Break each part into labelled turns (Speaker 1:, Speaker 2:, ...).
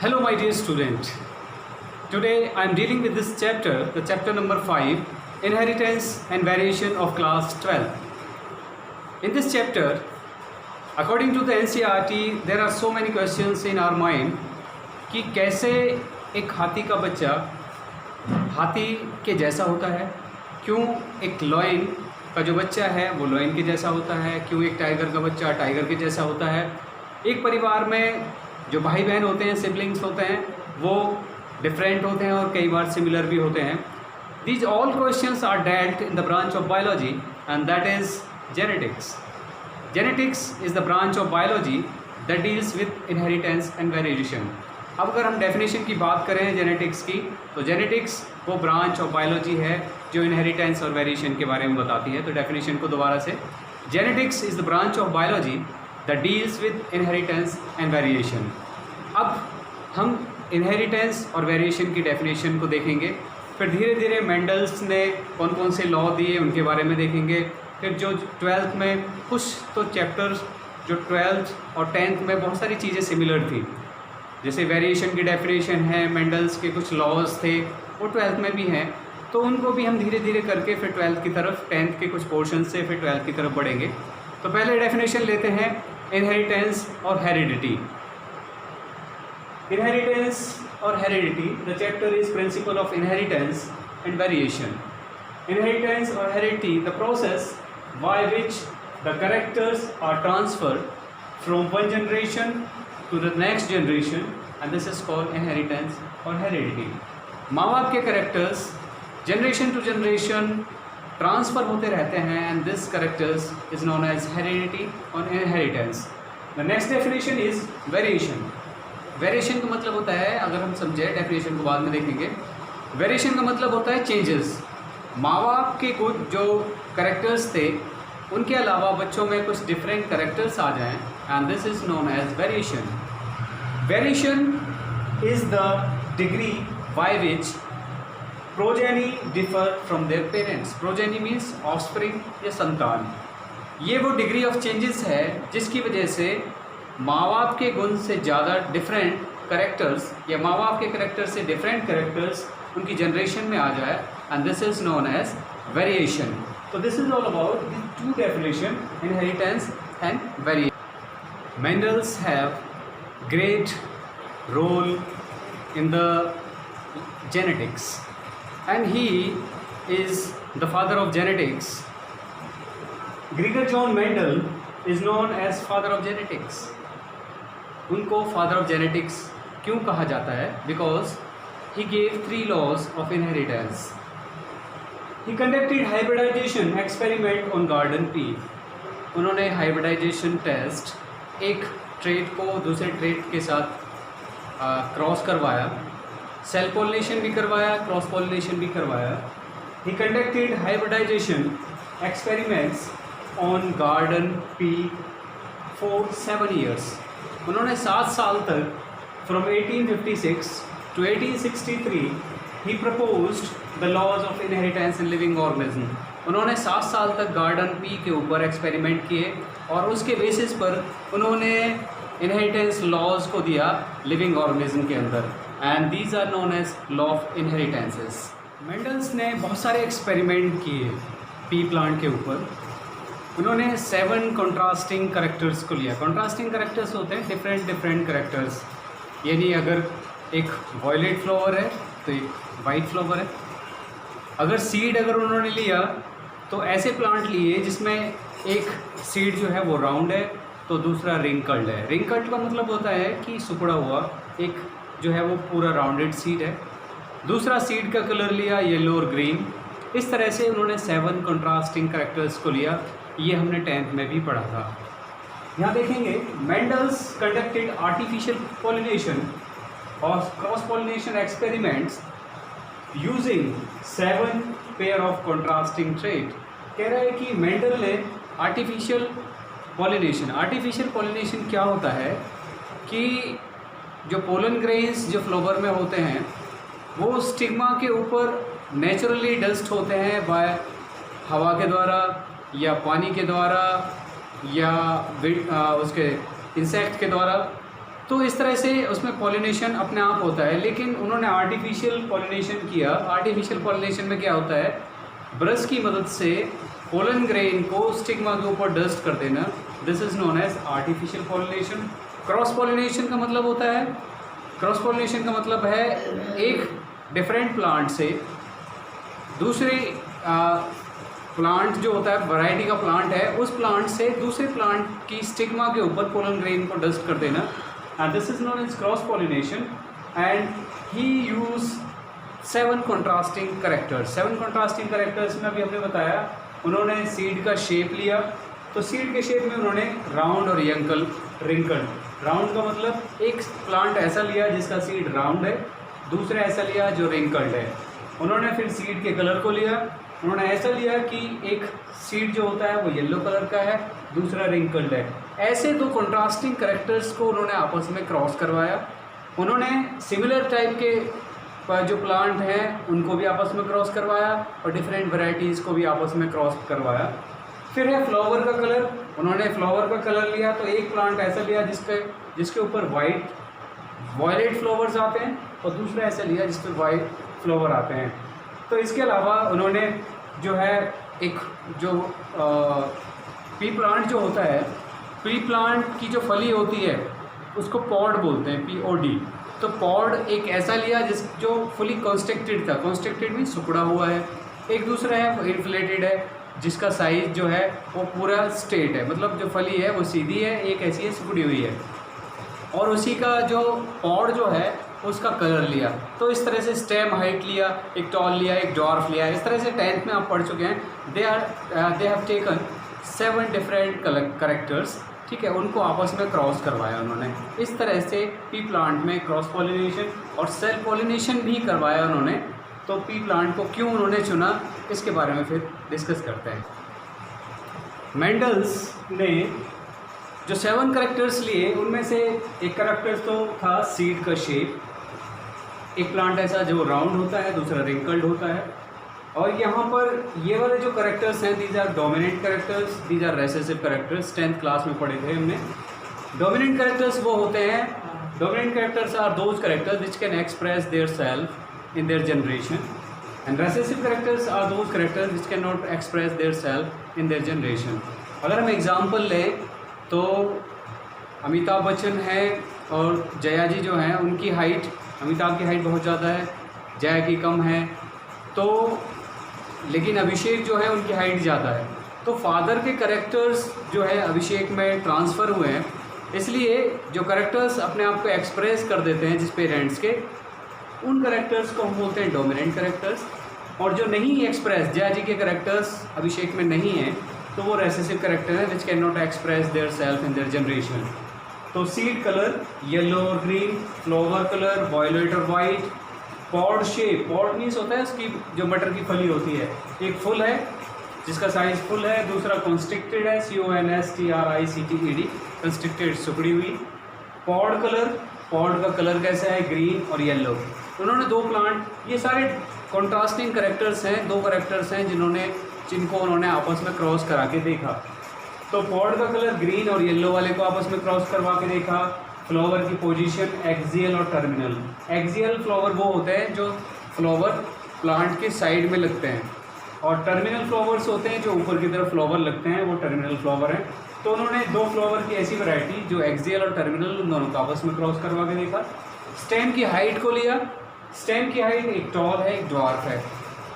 Speaker 1: Hello my dear student. Today I am dealing with this chapter, the chapter number 5, Inheritance and Variation of class 12. In this chapter, according to the NCERT, there are so many questions in our mind कि कैसे एक हाथी का बच्चा हाथी के जैसा होता है, क्यों एक लॉयन का जो बच्चा है वो लॉयन के जैसा होता है, क्यों एक टाइगर का बच्चा टाइगर के जैसा होता है। एक परिवार में जो भाई बहन होते हैं, सिबलिंग्स होते हैं, वो डिफरेंट होते हैं और कई बार सिमिलर भी होते हैं। These all questions are dealt in the branch of biology and that is genetics. Genetics is the branch of biology that deals with inheritance and variation. अब अगर हम डेफिनेशन की बात करें जेनेटिक्स की, तो जेनेटिक्स वो ब्रांच ऑफ बायोलॉजी है जो इनहेरिटेंस और वेरिएशन के बारे में बताती है। तो डेफिनेशन को दोबारा से, genetics is the branch of biology that deals with inheritance and variation. अब हम इनहेरिटेंस और वेरिएशन की डेफिनेशन को देखेंगे, फिर धीरे धीरे मेंडल्स ने कौन कौन से लॉ दिए उनके बारे में देखेंगे। फिर जो 12th में कुछ तो चैप्टर्स जो 12th और 10th में बहुत सारी चीज़ें सिमिलर थी, जैसे वेरिएशन की डेफिनेशन है, मेंडल्स के कुछ लॉज थे वो 12th में भी हैं, तो उनको भी हम धीरे धीरे करके फिर 12th की तरफ, 10th के कुछ पोर्शन से फिर 12th की तरफ बढ़ेंगे। तो पहले डेफिनेशन लेते हैं इनहेरिटेंस और heredity. Inheritance or heredity, the chapter is principle of inheritance and variation. Inheritance or heredity, the process by which the characters are transferred from one generation to the next generation, and this is called inheritance or heredity. माँ बाप के characters generation to generation transfer होते रहते हैं, and this characters is known as heredity or inheritance. The next definition is variation. Variation का मतलब होता है, अगर हम समझे डेफिनेशन को बाद में देखेंगे, वेरिएशन का मतलब होता है चेंजेस। माँ बाप के कुछ जो करेक्टर्स थे उनके अलावा बच्चों में कुछ डिफरेंट करेक्टर्स आ जाएं, and this is known as variation. Variation is the degree by which progeny differ from their parents. Progeny means offspring या संतान। ये वो डिग्री ऑफ चेंजेस है जिसकी वजह से माँ बाप के गुण से ज़्यादा डिफरेंट करेक्टर्स या माँ बाप के करेक्टर से डिफरेंट करेक्टर्स उनकी जनरेशन में आ जाए, and this is known as variation. तो this is all about the two definition, inheritance and variation. Mendel's have great role in the genetics and he is the father of genetics. Gregor John Mendel is known as father of genetics. उनको father of genetics क्यों कहा जाता है? Because he gave 3 laws of inheritance. He conducted hybridization experiment on garden pea. उन्होंने hybridization test एक trait को दूसरे trait के साथ क्रॉस करवाया, सेल पॉलिनेशन भी करवाया, क्रॉस पॉलिनेशन भी करवाया। He conducted hybridization experiments on garden pea for 7 years। उन्होंने 7 साल तक, from 1856 to 1863, he proposed the laws of inheritance in living organism. उन्होंने 7 साल तक गार्डन पी के ऊपर एक्सपेरिमेंट किए और उसके बेसिस पर उन्होंने इनहेरिटेंस लॉज को दिया लिविंग ऑर्गेनिज्म के अंदर, and these are known as law of inheritances. Mendel's ने बहुत सारे एक्सपेरिमेंट किए पी प्लांट के ऊपर। उन्होंने 7 कॉन्ट्रास्टिंग करेक्टर्स को लिया। कॉन्ट्रास्टिंग करेक्टर्स होते हैं डिफरेंट करेक्टर्स, यानी अगर एक वॉयलेट फ्लावर है तो एक वाइट फ्लावर है। अगर सीड अगर उन्होंने लिया तो ऐसे प्लांट लिए जिसमें एक सीड जो है वो राउंड है तो दूसरा रिंकल्ड है। रिंकल्ड का मतलब होता है कि सिकुड़ा हुआ, एक जो है वो पूरा राउंडेड सीड है। दूसरा सीड का कलर लिया येलो और ग्रीन। इस तरह से उन्होंने 7 कॉन्ट्रास्टिंग करेक्टर्स को लिया। ये हमने 10th में भी पढ़ा था। यहाँ देखेंगे, मेंडल्स कंडक्टेड आर्टिफिशियल पॉलिनेशन और cross pollination experiments using 7 pair of contrasting trait. कह रहा है कि मेंडल ने आर्टिफिशियल पॉलिनेशन क्या होता है कि जो पोलन ग्रेन्स जो फ्लावर में होते हैं वो स्टिग्मा के ऊपर नेचुरली डस्ट होते हैं बाय हवा के द्वारा या पानी के द्वारा या उसके इंसेक्ट के द्वारा, तो इस तरह से उसमें पॉलिनेशन अपने आप होता है, लेकिन उन्होंने आर्टिफिशियल पॉलिनेशन किया। आर्टिफिशियल पॉलिनेशन में क्या होता है, ब्रश की मदद से पोलन ग्रेन को स्टिग्मा के ऊपर डस्ट कर देना, this is known as artificial pollination. Cross pollination का मतलब होता है, क्रॉस पॉलिनेशन का मतलब है एक डिफरेंट प्लांट से दूसरे प्लांट जो होता है, वैरायटी का प्लांट है, उस प्लांट से दूसरे प्लांट की स्टिग्मा के ऊपर पोलन ग्रेन को डस्ट कर देना, and this is known as cross pollination. And he use 7 contrasting characters. 7 contrasting characters में अभी हमने बताया, उन्होंने सीड का शेप लिया, तो सीड के शेप में उन्होंने राउंड और रिंकल। राउंड का मतलब एक प्लांट ऐसा लिया जिसका सीड राउंड है, दूसरा ऐसा लिया जो रिंकल्ड है। उन्होंने फिर सीड के कलर को लिया, उन्होंने ऐसा लिया कि एक सीड जो होता है वो येलो कलर का है, दूसरा रिंकल्ड है। ऐसे 2 कंट्रास्टिंग कैरेक्टर्स को उन्होंने आपस में क्रॉस करवाया। उन्होंने सिमिलर टाइप के जो प्लांट हैं उनको भी आपस में क्रॉस करवाया और डिफरेंट वैरायटीज़ को भी आपस में क्रॉस करवाया। फिर है फ्लावर का कलर। उन्होंने फ्लावर का कलर लिया, तो एक प्लांट ऐसा लिया जिसके ऊपर वायलेट फ्लावर्स आते हैं, और दूसरा ऐसा लिया जिस पर वाइट फ्लावर आते हैं। तो इसके अलावा उन्होंने जो है एक जो पी प्लांट जो होता है, पी प्लांट की जो फली होती है उसको पॉड बोलते हैं, POD। तो पॉड एक ऐसा लिया जो फुली कॉन्स्ट्रक्टेड था, कॉन्स्ट्रक्टेड भी सिकुड़ा हुआ है। एक दूसरा है वो इन्फ्लेटेड है, जिसका साइज़ जो है वो पूरा स्ट्रेट है, मतलब जो फली है वो सीधी है, एक ऐसी है सिकुड़ी हुई है। और उसी का जो पॉड जो है उसका कलर लिया। तो इस तरह से स्टेम हाइट लिया, एक टॉल लिया, एक डॉर्फ लिया। इस तरह से 10th में आप पढ़ चुके हैं। They have taken 7 different characters, ठीक है, उनको आपस में क्रॉस करवाया उन्होंने। इस तरह से पी प्लांट में क्रॉस पॉलिनेशन और सेल्फ पॉलिनेशन भी करवाया उन्होंने। तो पी प्लांट को क्यों उन्होंने चुना, इसके बारे में फिर डिस्कस करते हैं। मेंडल्स ने जो 7 कैरेक्टर्स लिए, उनमें से एक कैरेक्टर तो था सीड का शेप। एक प्लांट ऐसा जो राउंड होता है, दूसरा रिंकल्ड होता है। और यहाँ पर ये वाले जो कैरेक्टर्स हैं, these are dominant characters, these are recessive characters. 10th class में पढ़े थे हमने। डोमिनेंट कैरेक्टर्स वो होते हैं, dominant characters are those characters which can express their self in their generation, and recessive characters are those characters which can not express their self in their generation. अगर हम example लें तो अमिताभ बच्चन है और जया जी जो हैं, उनकी हाइट, अमिताभ की हाइट बहुत ज़्यादा है, जया की कम है। तो लेकिन अभिषेक जो है उनकी हाइट ज़्यादा है। तो फादर के कैरेक्टर्स जो है अभिषेक में ट्रांसफ़र हुए हैं, इसलिए जो कैरेक्टर्स अपने आप को एक्सप्रेस कर देते हैं जिस पेरेंट्स के, उन कैरेक्टर्स को हम बोलते हैं डोमिनेंट कैरेक्टर्स। और जो नहीं एक्सप्रेस, जया जी के कैरेक्टर्स अभिषेक में नहीं हैं, तो वो रेसेसिव कैरेक्टर है विच can not express their self in their generation. तो सीड कलर येलो और ग्रीन, फ्लावर कलर वायलेट और white, pod shape, pod means होता है उसकी जो मटर की फली होती है, एक फुल है जिसका साइज फुल है, दूसरा कॉन्स्ट्रिक्टेड है, CONSTRICTED, कंस्ट्रिक्टेड सुकड़ी हुई। पॉड कलर, पॉड का कलर कैसा है, ग्रीन और येलो। उन्होंने 2 प्लांट, ये सारे कॉन्ट्रास्टिंग कैरेक्टर्स हैं, 2 कैरेक्टर्स हैं जिनको उन्होंने आपस में क्रॉस करा के देखा। तो पॉड का कलर ग्रीन और येलो वाले को आपस में क्रॉस करवा के देखा। फ्लावर की पोजीशन एक्सियल और टर्मिनल। एक्सियल फ्लावर वो होते हैं जो फ्लावर प्लांट के साइड में लगते हैं, और टर्मिनल फ्लावर्स होते हैं जो ऊपर की तरफ फ्लावर लगते हैं, वो टर्मिनल फ्लावर हैं। तो उन्होंने 2 फ्लावर की ऐसी वैरायटी जो एक्सियल और टर्मिनल, उन दोनों को आपस में क्रॉस करवा के देखा। स्टेम की हाइट को लिया, स्टेम की हाइट एक टॉल है, एक ड्वार्फ है,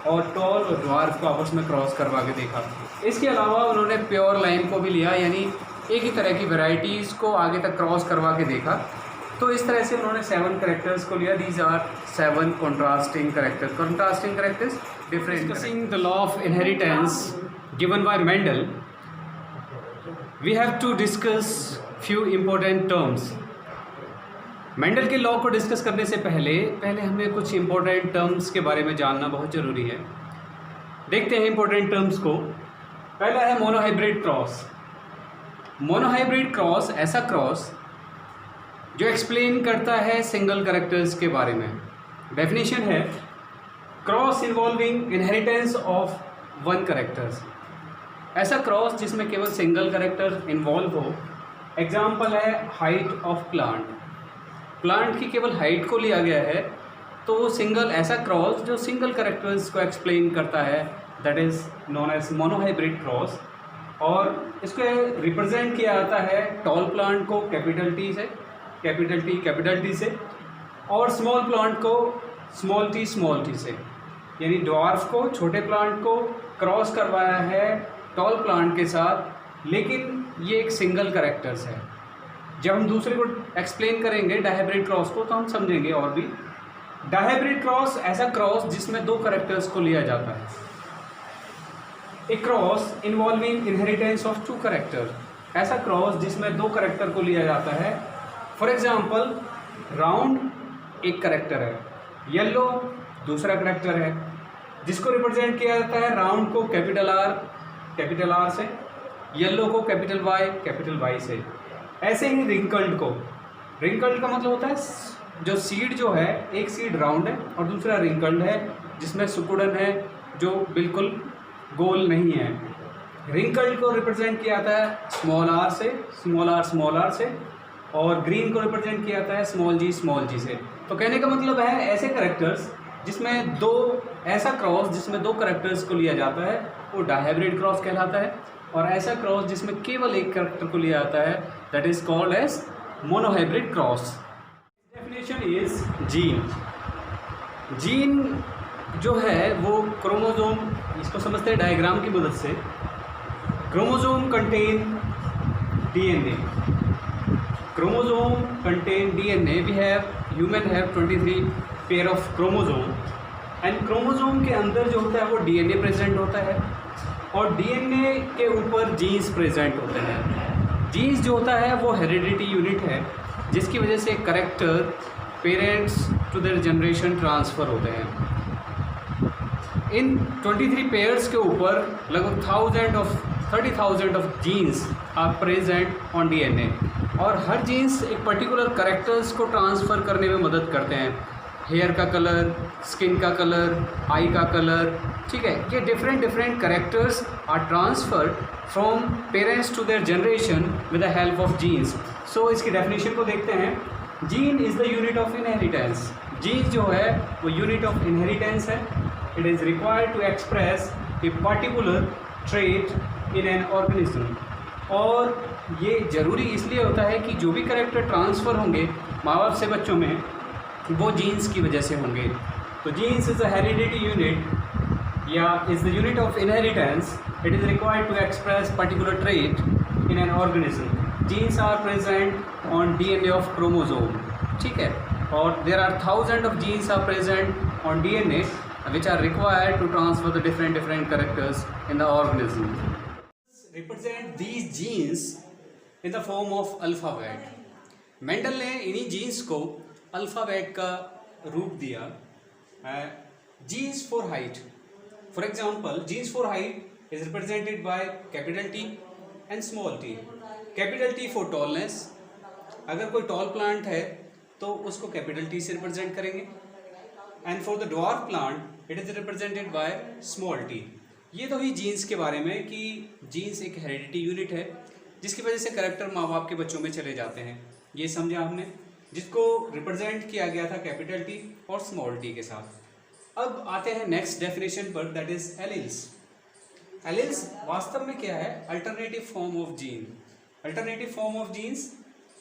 Speaker 1: और टॉल और ड्वार्फ को आपस में क्रॉस करवा के देखा। इसके अलावा उन्होंने प्योर लाइन को भी लिया, यानी एक ही तरह की वैरायटीज़ को आगे तक क्रॉस करवा के देखा। तो इस तरह से उन्होंने 7 कैरेक्टर्स को लिया। These are 7 contrasting characters. Contrasting characters different. Discussing the law of inheritance given by Mendel, we have to discuss few important terms. Mendel के लॉ को डिस्कस करने से पहले हमें कुछ इम्पोर्टेंट टर्म्स के बारे में जानना बहुत ज़रूरी है। देखते हैं इम्पोर्टेंट टर्म्स को। पहला है मोनोहाइब्रिड क्रॉस। मोनोहाइब्रिड क्रॉस ऐसा क्रॉस जो एक्सप्लेन करता है सिंगल कैरेक्टर्स के बारे में। डेफिनेशन है cross involving inheritance of 1 characters. ऐसा क्रॉस जिसमें केवल सिंगल कैरेक्टर इन्वॉल्व हो। एग्जाम्पल है हाइट ऑफ प्लांट। प्लांट की केवल हाइट को लिया गया है, तो वो सिंगल ऐसा क्रॉस जो सिंगल कैरेक्टर्स को एक्सप्लेन करता है, that is known as monohybrid cross. और इसको रिप्रेजेंट किया जाता है टॉल प्लांट को कैपिटल टी से, कैपिटल टी से, और स्मॉल प्लांट को स्मॉल टी से। यानी ड्वार्फ को, छोटे प्लांट को क्रॉस करवाया है टॉल प्लांट के साथ, लेकिन ये एक सिंगल कैरेक्टर्स है। जब हम दूसरे को एक्सप्लेन करेंगे डायहाइब्रिड क्रॉस को, तो हम समझेंगे और भी। डायहाइब्रिड क्रॉस ऐसा क्रॉस जिसमें दो कैरेक्टर्स को लिया जाता है। A cross involving inheritance of two character, ऐसा क्रॉस जिसमें दो कैरेक्टर को लिया जाता है। फॉर एग्जाम्पल, राउंड एक कैरेक्टर है, येलो दूसरा कैरेक्टर है, जिसको रिप्रेजेंट किया जाता है राउंड को कैपिटल आर से, येलो को कैपिटल वाई से। ऐसे ही रिंकल्ड का मतलब होता है जो सीड जो है, एक सीड राउंड है और दूसरा रिंकल्ड है जिसमें सुकुड़न है जो बिल्कुल गोल नहीं है। रिंकल्ड को रिप्रेजेंट किया जाता है स्मॉल आर से, और ग्रीन को रिप्रेजेंट किया जाता है स्मॉल जी से। तो कहने का मतलब है ऐसे कैरेक्टर्स जिसमें ऐसा क्रॉस जिसमें दो कैरेक्टर्स को लिया जाता है वो डायहाइब्रिड क्रॉस कहलाता है, और ऐसा क्रॉस जिसमें केवल एक कैरेक्टर को लिया जाता है that is called as monohybrid cross. Definition is gene जो है वो क्रोमोसोम, इसको समझते हैं डायग्राम की मदद से। Chromosome contain DNA, we have human have 23 pair of chromosome, and chromosome के अंदर जो होता है वो डीएनए प्रेजेंट होता है, और डीएनए के ऊपर जीन्स प्रेजेंट होते हैं। जीन्स जो होता है वो हेरिडिटी यूनिट है, जिसकी वजह से character parents to their generation transfer होते हैं। इन 23 पेयर्स के ऊपर लगभग 30,000 of genes are present on DNA, और हर जीन्स एक पर्टिकुलर कैरेक्टर्स को ट्रांसफ़र करने में मदद करते हैं। हेयर का कलर, स्किन का कलर, आई का कलर, ठीक है, ये different characters are transferred from parents to their generation with the help of genes. So इसकी डेफिनेशन को देखते हैं। Gene is the unit of inheritance. Gene जो है वो यूनिट ऑफ इनहेरिटेंस है। It is required to express a particular trait in an organism, और ये ज़रूरी इसलिए होता है कि जो भी कैरेक्टर ट्रांसफ़र होंगे माँ बाप से बच्चों में, वो जीन्स की वजह से होंगे। तो genes is a heredity unit या is the unit of inheritance. It is required to express particular trait in an organism. Genes are present on DNA of chromosome, ठीक है, और there are 1000 of genes are present on DNA which are required to transfer the different characters in the organism. Represent these genes in the form of alphabet. Mendel ने इन्हीं genes को alphabet का रूप दिया। Genes for height, for example, genes for height is represented by capital T and small t. Capital T for tallness, अगर कोई tall plant है तो उसको कैपिटल टी से रिप्रेजेंट करेंगे, and for the dwarf plant it is represented by small t. ये तो ही jeans के बारे में कि जीन्स एक हेरिडिटी यूनिट है जिसकी वजह से कैरेक्टर माँ बाप के बच्चों में चले जाते हैं, ये समझा हमने, जिसको रिप्रेजेंट किया गया था कैपिटल टी और स्मॉल टी के साथ। अब आते हैं नेक्स्ट डेफिनेशन पर, दैट इज एलील्स। एलील्स वास्तव में क्या है? Alternative form of gene. Alternative form of genes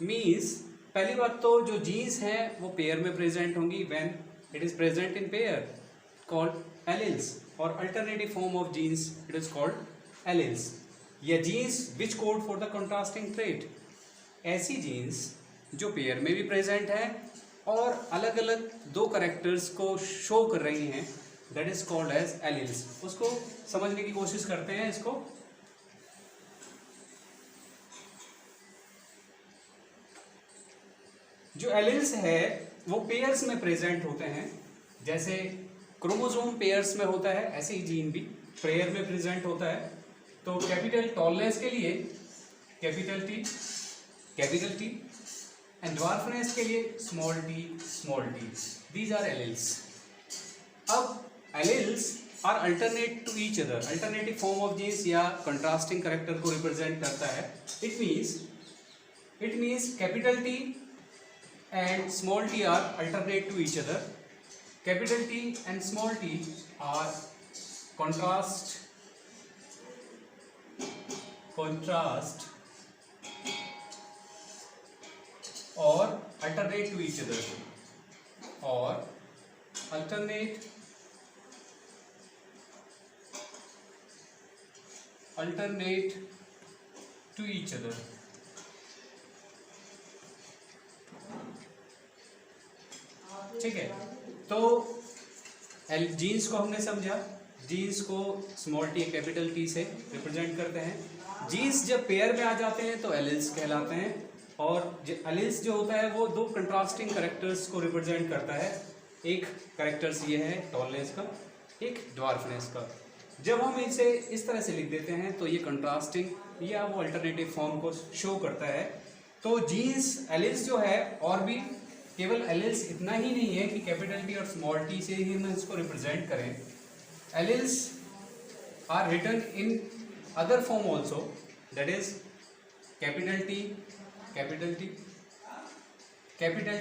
Speaker 1: means, पहली बात तो जो जीन्स हैं वो पेयर में प्रेजेंट होंगी, when it is present in pair called alleles, और alternative form of genes it is called alleles. या genes which code for the contrasting trait, ऐसी जीन्स जो पेयर में भी प्रेजेंट है और अलग अलग दो कैरेक्टर्स को शो कर रही हैं, that is called as alleles. उसको समझने की कोशिश करते हैं। इसको जो एलील्स है वो पेयर्स में प्रेजेंट होते हैं, जैसे क्रोमोसोम पेयर्स में होता है ऐसे ही जीन भी पेयर में प्रेजेंट होता है। तो कैपिटल टॉलनेस के लिए कैपिटल टी एंड ड्वार्फनेस के लिए small t, these are alleles. अब alleles are alternate to each other, alternative form of genes या कंट्रास्टिंग कैरेक्टर को रिप्रेजेंट करता है। It means capital T and small t are alternate to each other. Capital T and small t are contrast or alternate to each other, or alternate to each other. ठीक है, तो jeans को हमने समझा। Jeans को small t capital T से represent करते हैं। जीन्स जब पेयर में आ जाते हैं तो एलिल्स कहलाते हैं, और एलिल्स जो होता है वो दो कंट्रास्टिंग कैरेक्टर्स को रिप्रेजेंट करता है। एक कैरेक्टर्स ये है टॉलनेस का, एक ड्वार्फनेस का। जब हम इसे इस तरह से लिख देते हैं तो ये कंट्रास्टिंग या वो अल्टरनेटिव फॉर्म को शो करता है। तो जीन्स एलिल्स जो है, और भी केवल एलिल्स इतना ही नहीं है कि कैपिटल टी और स्मॉल टी से ही हम इसको रिप्रेजेंट करें। Alleles are written in other form also, that is capital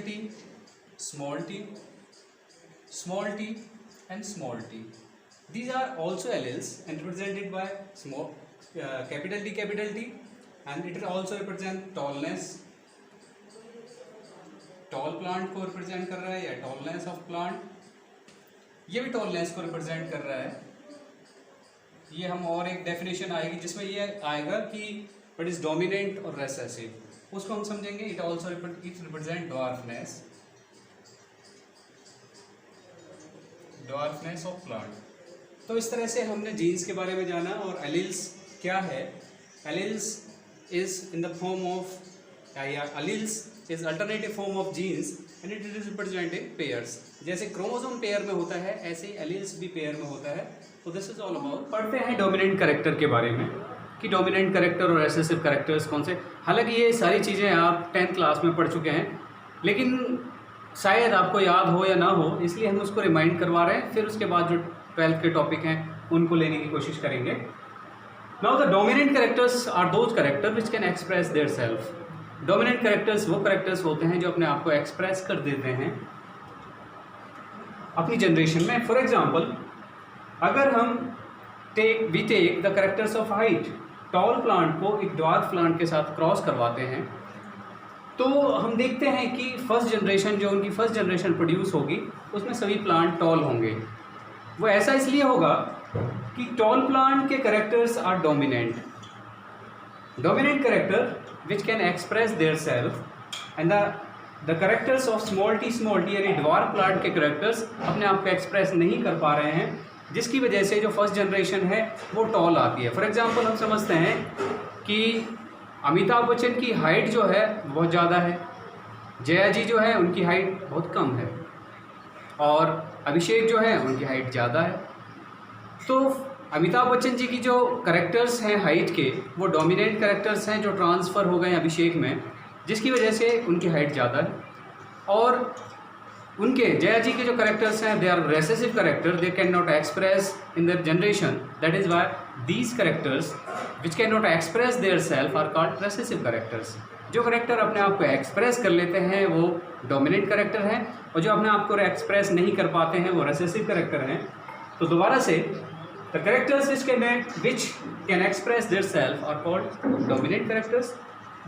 Speaker 1: T, small t and small t. These are also alleles and represented by small capital T, and it also represent tallness, toll plant को represent कर रहा है, या tallness of plant, ये भी tallness को represent कर रहा है। ये हम और एक डेफिनेशन आएगी जिसमें ये आएगा कि व्हाट इज डोमिनेंट और रेसेसिव, उसको हम समझेंगे। It also represent dwarfness of plant. तो इस तरह से हमने जीन्स के बारे में जाना, और एलिल्स क्या है। Alleles is in the form of, alleles is alternative form of genes and it is represented pairs. जैसे क्रोमोसोम पेयर में होता है, ऐसे ही एलिल्स भी पेयर में होता है। तो दिस इज ऑल अबाउट। पढ़ते हैं डोमिनेंट कैरेक्टर के बारे में कि डोमिनेंट कैरेक्टर और रेसेसिव कैरेक्टर्स कौन से। हालांकि ये सारी चीज़ें आप 10th क्लास में पढ़ चुके हैं, लेकिन शायद आपको याद हो या ना हो, इसलिए हम उसको रिमाइंड करवा रहे हैं। फिर उसके बाद जो 12th के टॉपिक हैं उनको लेने की कोशिश करेंगे। Now the dominant characters are those character which can express their self. Dominant characters वो कैरेक्टर्स होते हैं जो अपने आप को एक्सप्रेस कर देते हैं अपनी जनरेशन में। फॉर एग्जाम्पल, अगर हम we take the characters of height, tall plant को एक ड्वार्फ प्लांट के साथ क्रॉस करवाते हैं, तो हम देखते हैं कि फर्स्ट जनरेशन जो उनकी फर्स्ट जनरेशन प्रोड्यूस होगी उसमें सभी प्लांट टॉल होंगे। वो ऐसा इसलिए होगा कि टॉल प्लांट के characters are dominant character which can express their self, and the characters of small t यानी ड्वार्फ प्लांट के कैरेक्टर्स अपने आप को एक्सप्रेस नहीं कर पा रहे हैं, जिसकी वजह से जो फर्स्ट जनरेशन है वो टॉल आती है। फॉर एग्जांपल, हम समझते हैं कि अमिताभ बच्चन की हाइट जो है बहुत ज़्यादा है, जया जी जो है उनकी हाइट बहुत कम है, और अभिषेक जो है उनकी हाइट ज़्यादा है। तो अमिताभ बच्चन जी की जो कैरेक्टर्स हैं हाइट के, वो डोमिनेंट कैरेक्टर्स हैं जो ट्रांसफ़र हो गए अभिषेक में, जिसकी वजह से उनकी हाइट ज़्यादा है। और उनके जया जी के जो कैरेक्टर्स हैं, they are recessive character, they can not express in their generation, that is why these characters which can not express their self are called recessive characters. जो कैरेक्टर अपने आप को एक्सप्रेस कर लेते हैं वो डोमिनेंट कैरेक्टर हैं, और जो अपने आप को एक्सप्रेस नहीं कर पाते हैं वो रेसेसिव कैरेक्टर हैं। तो दोबारा से, the characters which can express their self are called dominant characters।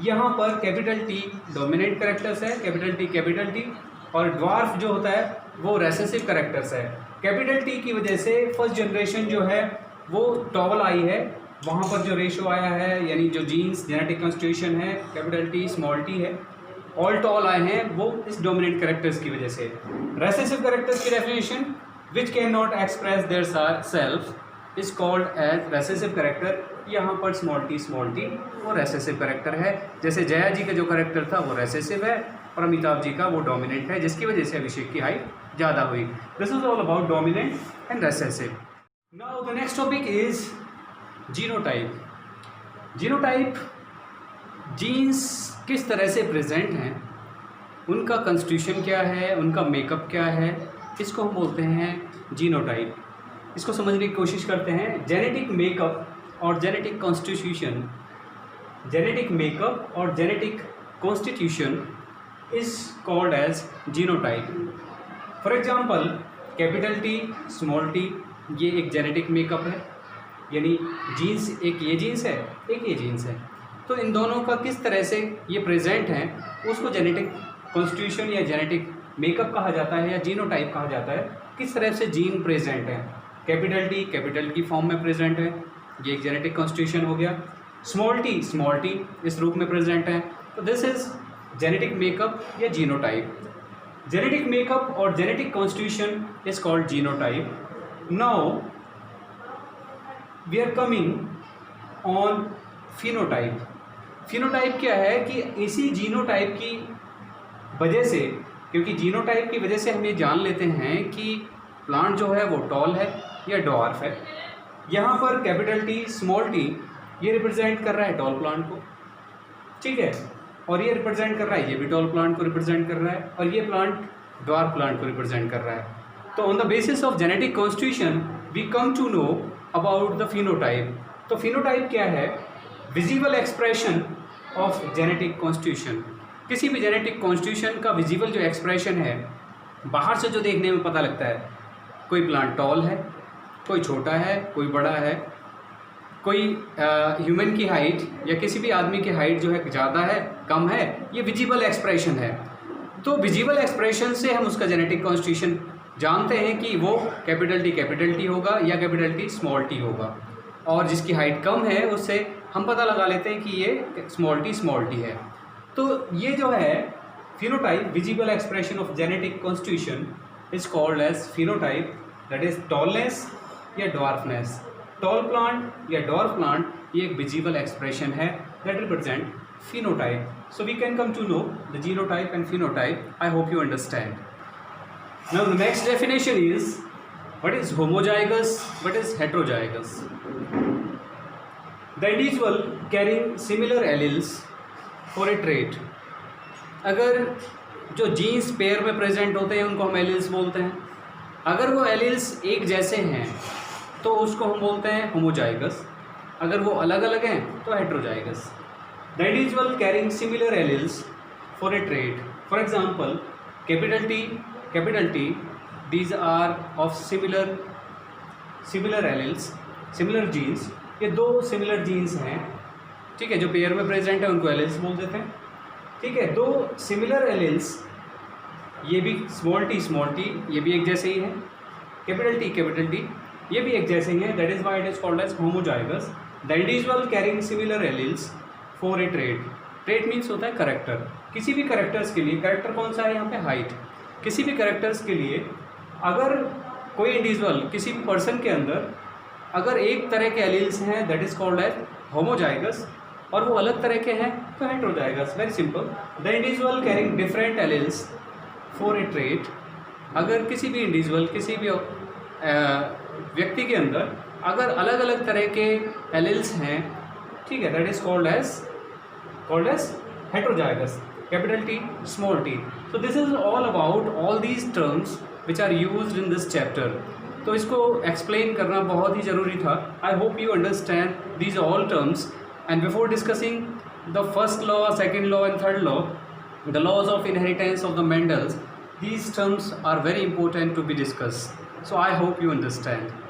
Speaker 1: यहाँ पर कैपिटल T डोमिनेंट कैरेक्टर्स है, कैपिटल T, और ड्वार्फ जो होता है वो रेसेसिव कैरेक्टर्स है। कैपिटल T की वजह से फर्स्ट जनरेशन जो है वो टॉल आई है, वहाँ पर जो रेशो आया है, यानी जो जीन्स जेनेटिक कॉन्स्टिट्यूशन है, कैपिटल T स्मॉल t है, ऑल टॉल आए हैं, वो इस डोमिनेंट कैरेक्टर्स की वजह से। रेसेसिव कैरेक्टर्स की definition, which can not express their self is called as recessive character. यहाँ पर स्मॉल t वो रेसेसिव कैरेक्टर है। जैसे जया जी का जो कैरेक्टर था वो रेसेसिव है, और अमिताभ जी का वो डोमिनेंट है, जिसकी वजह से अभिषेक की हाइट ज़्यादा हुई। This is all about dominant and recessive. Now the next topic is genotype. Genotype, genes किस तरह से प्रेजेंट हैं, उनका कॉन्स्टिट्यूशन क्या है, उनका मेकअप क्या है, इसको हम बोलते हैं जीनोटाइप। इसको समझने की कोशिश करते हैं। जेनेटिक मेकअप और जेनेटिक कॉन्स्टिट्यूशन, जेनेटिक मेकअप और genetic constitution is called as genotype. For example, capital T, small t, ये एक जेनेटिक मेकअप है, यानी जीन्स, एक ये जीन्स है, एक ये जीन्स है, तो इन दोनों का किस तरह से ये प्रेजेंट हैं उसको जेनेटिक कॉन्स्टिट्यूशन या जेनेटिक मेकअप कहा जाता है या जीनोटाइप कहा जाता है। किस तरह से जीन प्रेजेंट है, कैपिटल टी कैपिटल की फॉर्म में प्रेजेंट है, ये एक जेनेटिक कॉन्स्टिट्यूशन हो गया। स्मॉल टी इस रूप में प्रेजेंट है, तो दिस इज जेनेटिक मेकअप या जीनोटाइप। जेनेटिक मेकअप और genetic constitution is called genotype. Now we are coming on phenotype. Phenotype क्या है कि इसी जीनोटाइप की वजह से, क्योंकि जीनोटाइप की वजह से हम ये जान लेते हैं कि प्लांट जो है वो टॉल है या डॉर्फ है। यहाँ पर कैपिटल टी, स्मॉल टी ये रिप्रेजेंट कर रहा है टॉल प्लांट को, ठीक है, और ये रिप्रेजेंट कर रहा है, ये भी टॉल प्लांट को रिप्रेजेंट कर रहा है, और ये प्लांट ड्वार्फ प्लांट को रिप्रेजेंट कर रहा है। तो on the basis of genetic constitution we come to know about the phenotype. तो फिनोटाइप क्या है? Visible expression of genetic constitution. किसी भी जेनेटिक कॉन्स्टिट्यूशन का विजिबल जो एक्सप्रेशन है, बाहर से जो देखने में पता लगता है, कोई प्लांट टॉल है, कोई छोटा है, कोई बड़ा है, कोई ह्यूमन की हाइट या किसी भी आदमी की हाइट जो है ज़्यादा है, कम है, ये विजिबल एक्सप्रेशन है। तो विजिबल एक्सप्रेशन से हम उसका जेनेटिक कॉन्स्टिट्यूशन जानते हैं कि वो कैपिटल टी होगा या कैपिटल टी स्मॉल टी होगा, और जिसकी हाइट कम है उससे हम पता लगा लेते हैं कि ये स्मॉल टी है। तो ये जो है phenotype, visible expression of genetic constitution is called as phenotype, that is tallness या डॉर्फनेस। टॉल प्लांट या डॉर्फ प्लांट ये एक विजिबल एक्सप्रेशन है that represent phenotype. So we can come to know the genotype and phenotype. I hope you understand. Now the next definition is, what is homozygous, what is heterozygous? The individual carrying similar alleles for a trait. अगर जो jeans pair में present होते हैं उनको हम alleles बोलते हैं. अगर वो एलिल्स एक जैसे हैं तो उसको हम बोलते हैं होमोजाइगस. अगर वो अलग अलग हैं तो heterozygous. The individual carrying similar alleles for a trait. For example, capital T, these are of similar alleles, similar genes. ये दो similar genes हैं, ठीक है, जो पेयर में प्रेजेंट है उनको alleles बोल देते हैं. ठीक है, दो similar alleles, ये भी small t, ये भी एक जैसे ही है. कैपिटल T, ये भी एक जैसे ही है. That is why it is called as homozygous. The individual carrying similar alleles for a trait. Trait means होता है करेक्टर. किसी भी करेक्टर्स के लिए, करेक्टर कौन सा है यहाँ पे? हाइट. किसी भी करेक्टर्स के लिए अगर कोई इंडिविजुअल, किसी भी पर्सन के अंदर अगर एक तरह के एलील्स हैं, that is called as homozygous, और वो अलग तरह के हैं तो heterozygous. Very simple. The individual carrying different alleles for a trait. अगर किसी भी इंडिविजुअल, किसी भी व्यक्ति के अंदर अगर अलग अलग तरह के एलील्स हैं, ठीक है, that is called as heterozygous. Capital T, small t. So this is all about all these terms which are used in this chapter. तो इसको explain करना बहुत ही ज़रूरी था. I hope you understand these all terms. And before discussing the first law, second law and third law, the laws of inheritance of the Mendels, these terms are very important to be discussed. So I hope you understand.